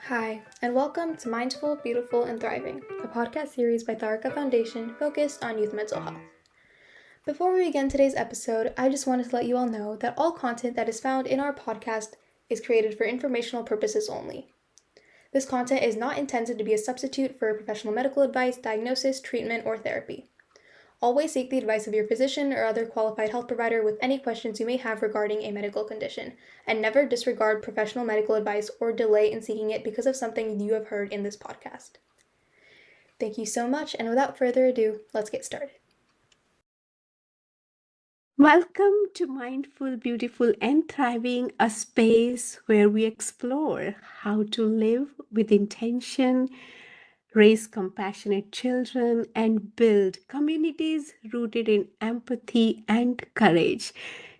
Hi, and welcome to Mindful, Beautiful, and Thriving, a podcast series by Tharaka Foundation focused on youth mental health. Before we begin today's episode, I just wanted to let you all know that all content that is found in our podcast is created for informational purposes only. This content is not intended to be a substitute for professional medical advice, diagnosis, treatment, or therapy. Always seek the advice of your physician or other qualified health provider with any questions you may have regarding a medical condition, and never disregard professional medical advice or delay in seeking it because of something you have heard in this podcast. Thank you so much, and without further ado, let's get started. Welcome to Mindful, Beautiful, and Thriving, a space where we explore how to live with intention, raise compassionate children, and build communities rooted in empathy and courage.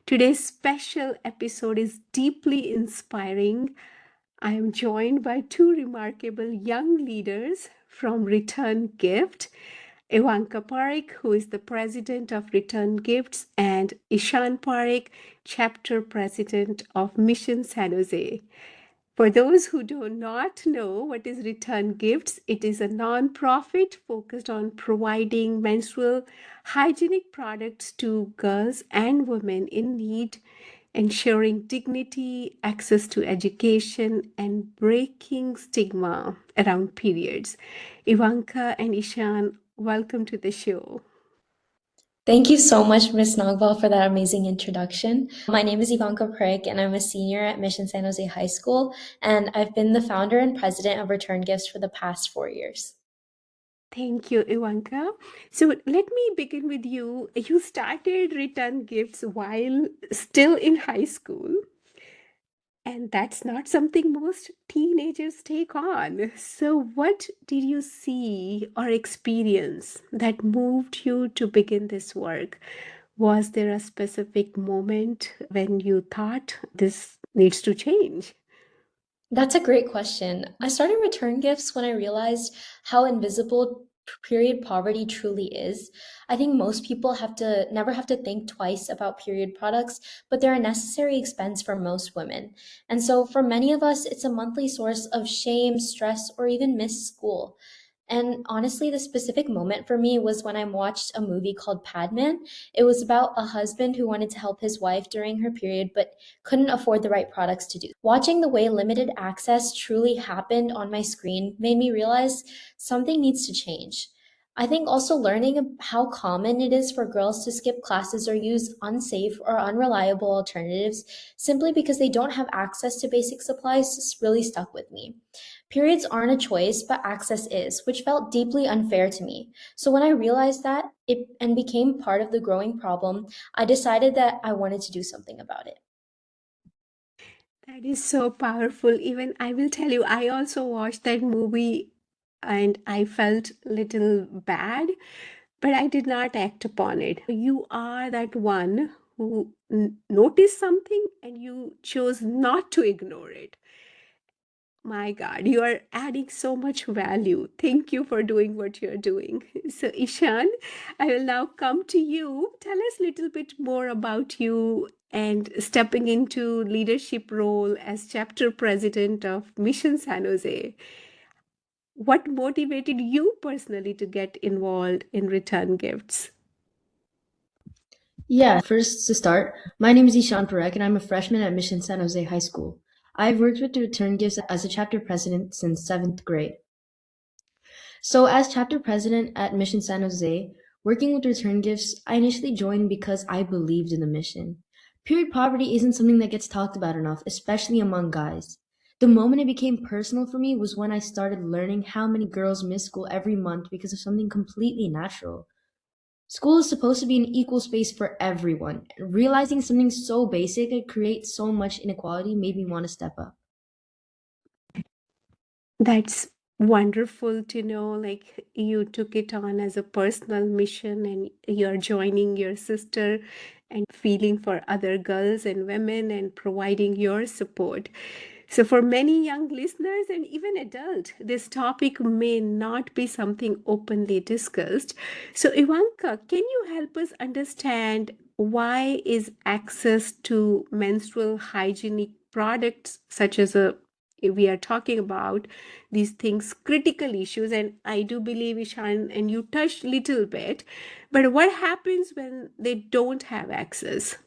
Today's special episode is deeply inspiring. I am joined by two remarkable young leaders from Return Gift. Evanka Parekh, who is the president of Return Gifts, and Eashan Parekh, chapter president of Mission San Jose. For those who do not know what is Return Gifts, it is a non-profit focused on providing menstrual hygienic products to girls and women in need, ensuring dignity, access to education, and breaking stigma around periods. Ivanka and Ishan, welcome to the show. Thank you so much, Ms. Nagval, for that amazing introduction. My name is Evanka Parekh, and I'm a senior at Mission San Jose High School, and I've been the founder and president of Return Gifts for the past 4 years. Thank you, Ivanka. So let me begin with you. You started Return Gifts while still in high school. And that's not something most teenagers take on. So, what did you see or experience that moved you to begin this work? Was there a specific moment when you thought this needs to change? That's a great question. I started Return Gifts when I realized how invisible period poverty truly is. I think most people never have to think twice about period products, but they're a necessary expense for most women. And so for many of us, it's a monthly source of shame, stress, or even missed school. And honestly, the specific moment for me was when I watched a movie called Padman. It was about a husband who wanted to help his wife during her period, but couldn't afford the right products to do. Watching the way limited access truly happened on my screen made me realize something needs to change. I think also learning how common it is for girls to skip classes or use unsafe or unreliable alternatives simply because they don't have access to basic supplies really stuck with me. Periods aren't a choice, but access is, which felt deeply unfair to me. So when I realized that it and became part of the growing problem, I decided that I wanted to do something about it. That is so powerful. Even I will tell you, I also watched that movie and I felt little bad, but I did not act upon it. You are that one who noticed something and you chose not to ignore it. My God, you are adding so much value. Thank you for doing what you're doing. So, Ishan, I will now come to you. Tell us a little bit more about you and stepping into leadership role as chapter president of Mission San Jose. What motivated you personally to get involved in Return Gifts? Yeah, first to start, my name is Eashan Parekh, and I'm a freshman at Mission San Jose High School. I've worked with the Return Gifts as a chapter president since 7th grade. So, as chapter president at Mission San Jose, working with Return Gifts, I initially joined because I believed in the mission. Period poverty isn't something that gets talked about enough, especially among guys. The moment it became personal for me was when I started learning how many girls miss school every month because of something completely natural. School is supposed to be an equal space for everyone. And realizing something so basic could create so much inequality made me want to step up. That's wonderful to know. Like you took it on as a personal mission and you're joining your sister and feeling for other girls and women and providing your support. So, for many young listeners and even adult, this topic may not be something openly discussed. So, Ivanka, can you help us understand why is access to menstrual hygienic products such as a we are talking about these things, critical issues, and I do believe, Ishan, and you touched little bit, but what happens when they don't have access?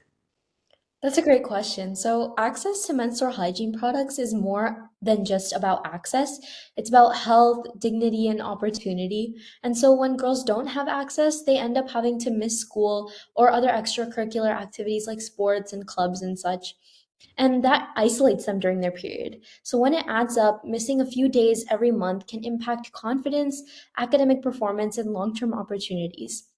That's a great question. So, access to menstrual hygiene products is more than just about access. It's about health, dignity, and opportunity. And so, when girls don't have access, they end up having to miss school or other extracurricular activities like sports and clubs and such. And that isolates them during their period. So, when it adds up, missing a few days every month can impact confidence, academic performance, and long term opportunities.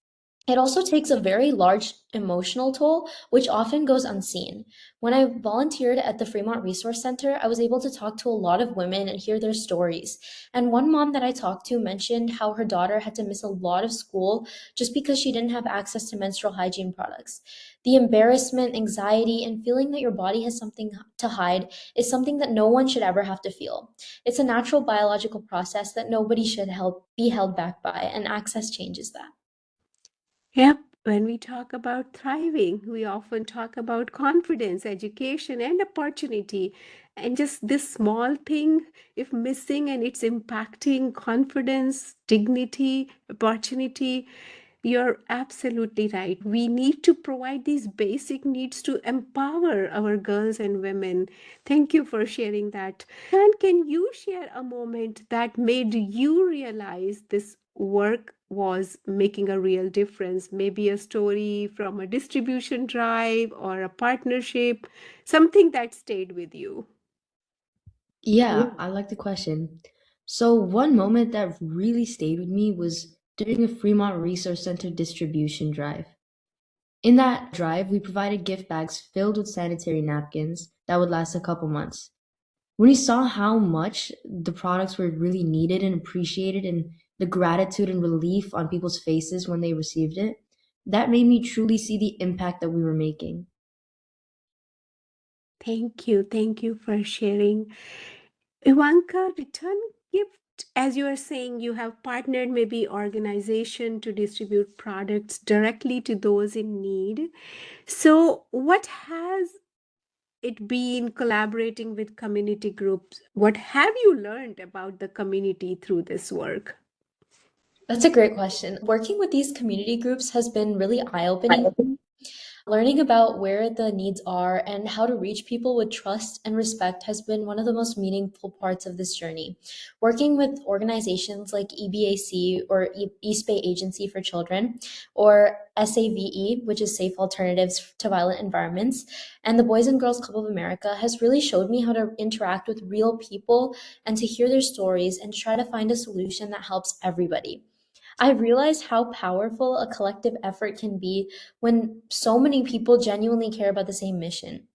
It also takes a very large emotional toll, which often goes unseen. When I volunteered at the Fremont Resource Center, I was able to talk to a lot of women and hear their stories. And one mom that I talked to mentioned how her daughter had to miss a lot of school just because she didn't have access to menstrual hygiene products. The embarrassment, anxiety, and feeling that your body has something to hide is something that no one should ever have to feel. It's a natural biological process that nobody should be held back by, and access changes that. Yep. When we talk about thriving, we often talk about confidence, education, and opportunity. And just this small thing, if missing and it's impacting confidence, dignity, opportunity, you're absolutely right. We need to provide these basic needs to empower our girls and women. Thank you for sharing that. And can you share a moment that made you realize this work was making a real difference? Maybe a story from a distribution drive or a partnership, something that stayed with you. Yeah, I like the question. So, one moment that really stayed with me was during a Fremont Resource Center distribution drive. In that drive, we provided gift bags filled with sanitary napkins that would last a couple months. When we saw how much the products were really needed and appreciated, and the gratitude and relief on people's faces when they received it, that made me truly see the impact that we were making. Thank you. Thank you for sharing. Ivanka, return gift, as you are saying, you have partnered maybe organization to distribute products directly to those in need. So, what has it been collaborating with community groups? What have you learned about the community through this work? That's a great question. Working with these community groups has been really eye-opening. Learning about where the needs are and how to reach people with trust and respect has been one of the most meaningful parts of this journey. Working with organizations like EBAC, or East Bay Agency for Children, or SAVE, which is Safe Alternatives to Violent Environments, and the Boys and Girls Club of America has really showed me how to interact with real people and to hear their stories and try to find a solution that helps everybody. I realized how powerful a collective effort can be when so many people genuinely care about the same mission.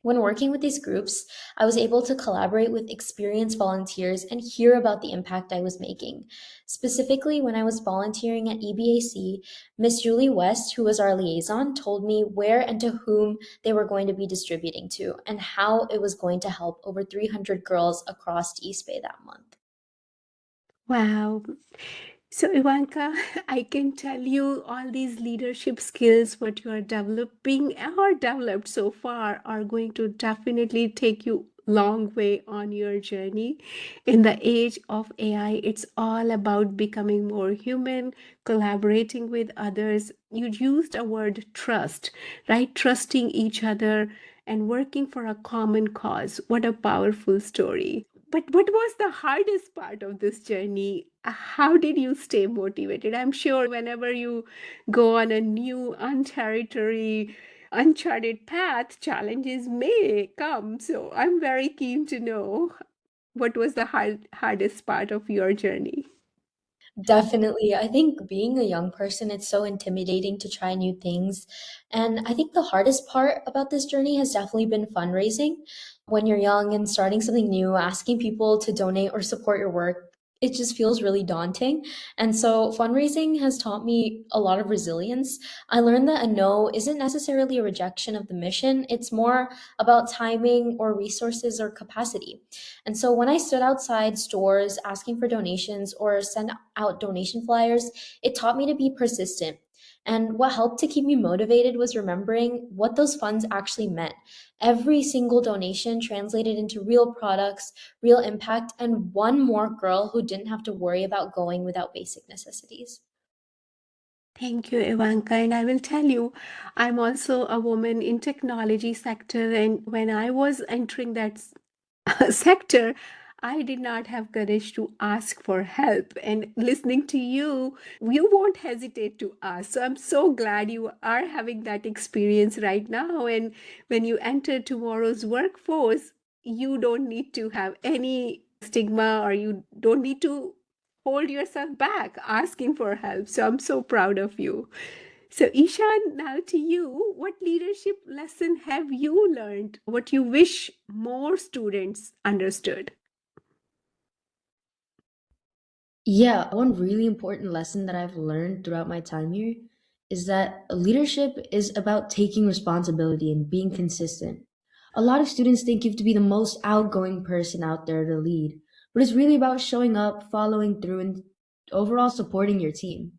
When working with these groups, I was able to collaborate with experienced volunteers and hear about the impact I was making. Specifically, when I was volunteering at EBAC, Miss Julie West, who was our liaison, told me where and to whom they were going to be distributing to and how it was going to help over 300 girls across East Bay that month. Wow. So, Ivanka, I can tell you all these leadership skills, what you are developing or developed so far, are going to definitely take you long way on your journey. In the age of AI, it's all about becoming more human, collaborating with others. You used a word trust, right? Trusting each other and working for a common cause. What a powerful story. But what was the hardest part of this journey? How did you stay motivated? I'm sure whenever you go on a new unterritory, uncharted path, challenges may come. So I'm very keen to know what was the hardest part of your journey. Definitely. I think being a young person, it's so intimidating to try new things. And I think the hardest part about this journey has definitely been fundraising. When you're young and starting something new, asking people to donate or support your work, it just feels really daunting. And so fundraising has taught me a lot of resilience. I learned that a no isn't necessarily a rejection of the mission, it's more about timing or resources or capacity. And so when I stood outside stores asking for donations or sent out donation flyers, it taught me to be persistent. And what helped to keep me motivated was remembering what those funds actually meant. Every single donation translated into real products, real impact, and one more girl who didn't have to worry about going without basic necessities. Thank you, Evanka. And I will tell you, I'm also a woman in technology sector. And when I was entering that sector, I did not have courage to ask for help. And listening to you won't hesitate to ask. So I'm so glad you are having that experience right now. And when you enter tomorrow's workforce, you don't need to have any stigma, or you don't need to hold yourself back asking for help. So I'm so proud of you. So, Ishan, now to you, what leadership lesson have you learned? What you wish more students understood? Yeah, one really important lesson that I've learned throughout my time here is that leadership is about taking responsibility and being consistent. A lot of students think you have to be the most outgoing person out there to lead, but it's really about showing up, following through, and overall supporting your team.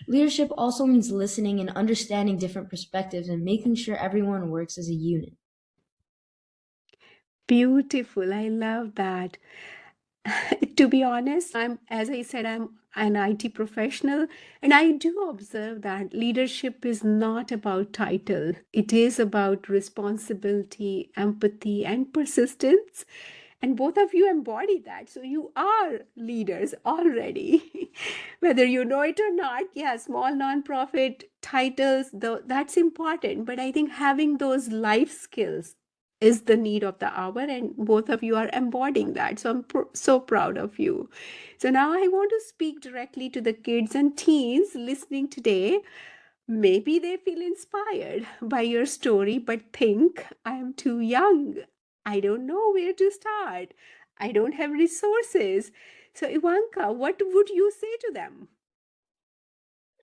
Leadership also means listening and understanding different perspectives and making sure everyone works as a unit. Beautiful. I love that. To be honest, as I said, I'm an IT professional, and I do observe that leadership is not about title. It is about responsibility, empathy, and persistence. And both of you embody that. So you are leaders already, whether you know it or not. Yeah, small nonprofit titles, though, that's important. But I think having those life skills is the need of the hour, and both of you are embodying that. So I'm so proud of you. So now I want to speak directly to the kids and teens listening today. Maybe they feel inspired by your story, but think, I am too young. I don't know where to start. I don't have resources. So, Ivanka, what would you say to them?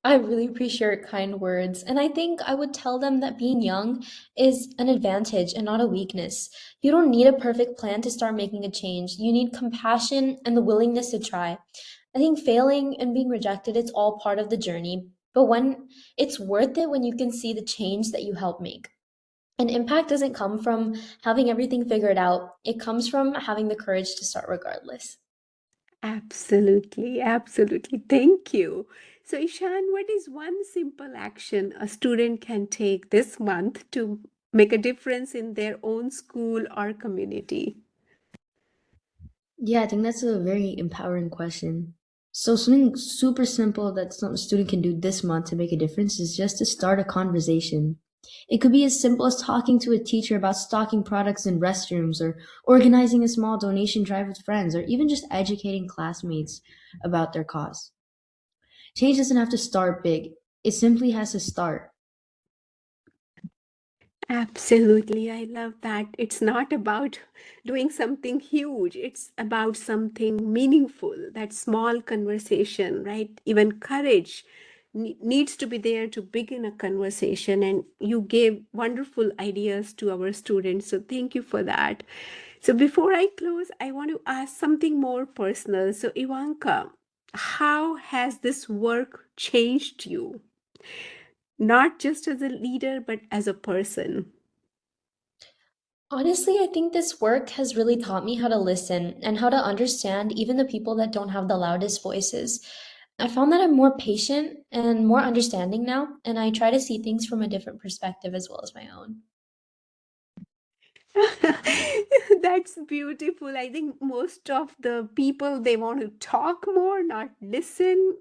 I really appreciate your kind words, and I think I would tell them that being young is an advantage and not a weakness. You don't need a perfect plan to start making a change. You need compassion and the willingness to try. I think failing and being rejected, it's all part of the journey, but when it's worth it when you can see the change that you help make. And impact doesn't come from having everything figured out. It comes from having the courage to start regardless. Absolutely, absolutely. Thank you. So, Ishan, what is one simple action a student can take this month to make a difference in their own school or community? Yeah, I think that's a very empowering question. So something super simple that some student can do this month to make a difference is just to start a conversation. It could be as simple as talking to a teacher about stocking products in restrooms, or organizing a small donation drive with friends, or even just educating classmates about their cause. Change doesn't have to start big. It simply has to start. Absolutely. I love that. It's not about doing something huge, it's about something meaningful. That small conversation, right? Even courage needs to be there to begin a conversation. And you gave wonderful ideas to our students. So thank you for that. So before I close, I want to ask something more personal. So, Ivanka, how has this work changed you? Not just as a leader, but as a person. Honestly, I think this work has really taught me how to listen and how to understand even the people that don't have the loudest voices. I found that I'm more patient and more understanding now, and I try to see things from a different perspective as well as my own. That's beautiful. I think most of the people they want to talk more, not listen.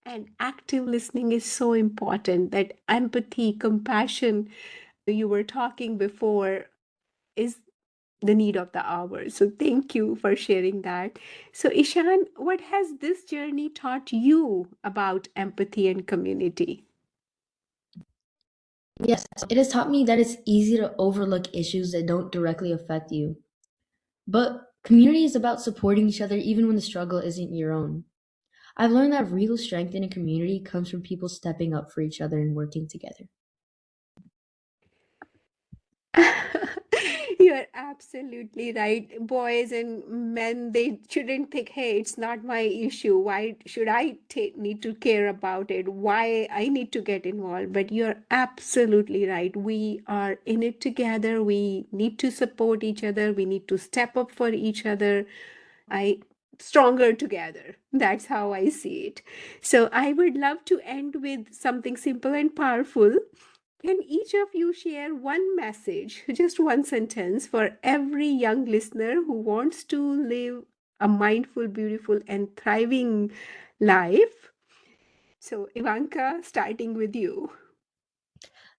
And active listening is so important. That empathy, compassion you were talking before is the need of the hour. So thank you for sharing that. So Ishan, what has this journey taught you about empathy and community? Yes, it has taught me that it's easy to overlook issues that don't directly affect you. But community is about supporting each other even when the struggle isn't your own. I've learned that real strength in a community comes from people stepping up for each other and working together. You're absolutely right. Boys and men, they shouldn't think, hey, it's not my issue. Why should I need to care about it? Why I need to get involved? But you're absolutely right. We are in it together. We need to support each other. We need to step up for each other. I stronger together. That's how I see it. So I would love to end with something simple and powerful. Can each of you share one message, just one sentence, for every young listener who wants to live a mindful, beautiful, and thriving life? So, Ivanka, starting with you.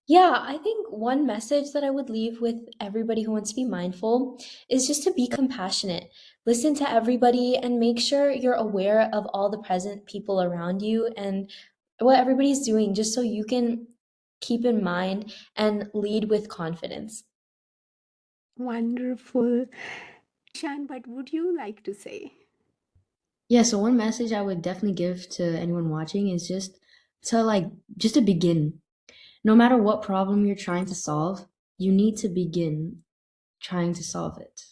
Yeah, I think one message that I would leave with everybody who wants to be mindful is just to be compassionate. Listen to everybody and make sure you're aware of all the present people around you and what everybody's doing, just so you can keep in mind and lead with confidence. Wonderful. Shan, what would you like to say? Yeah, so one message I would definitely give to anyone watching is just to begin. No matter what problem you're trying to solve, you need to begin trying to solve it.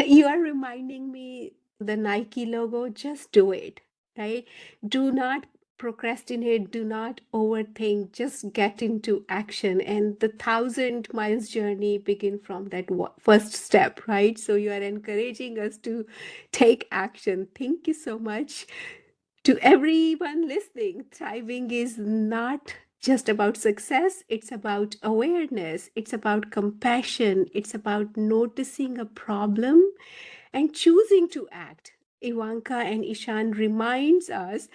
You are reminding me the Nike logo, just do it, right? Do not procrastinate, do not overthink, just get into action. And the 1,000 miles journey begin from that first step, right? So you are encouraging us to take action. Thank you so much. To everyone listening, thriving is not just about success, it's about awareness, it's about compassion, it's about noticing a problem and choosing to act. Ivanka and Ishan reminds us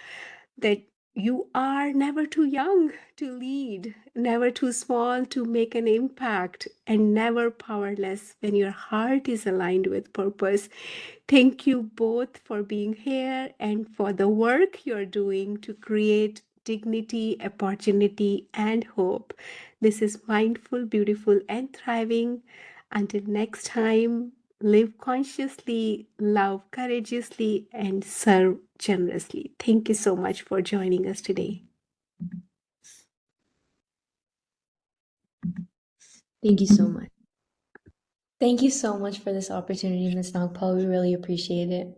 that you are never too young to lead, never too small to make an impact, and never powerless when your heart is aligned with purpose. Thank you both for being here and for the work you're doing to create dignity, opportunity, and hope. This is Mindful, Beautiful, and Thriving. Until next time, live consciously, love courageously, and serve generously. Thank you so much for joining us today. Thank you so much. Thank you so much for this opportunity, Ms. Nagpal. We really appreciate it.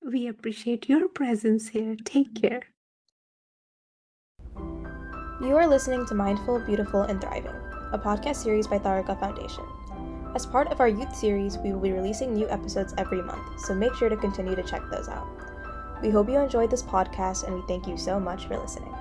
We appreciate your presence here. Take care. You are listening to Mindful, Beautiful, and Thriving, a podcast series by Tharaka Foundation. As part of our youth series, we will be releasing new episodes every month, so make sure to continue to check those out. We hope you enjoyed this podcast, and we thank you so much for listening.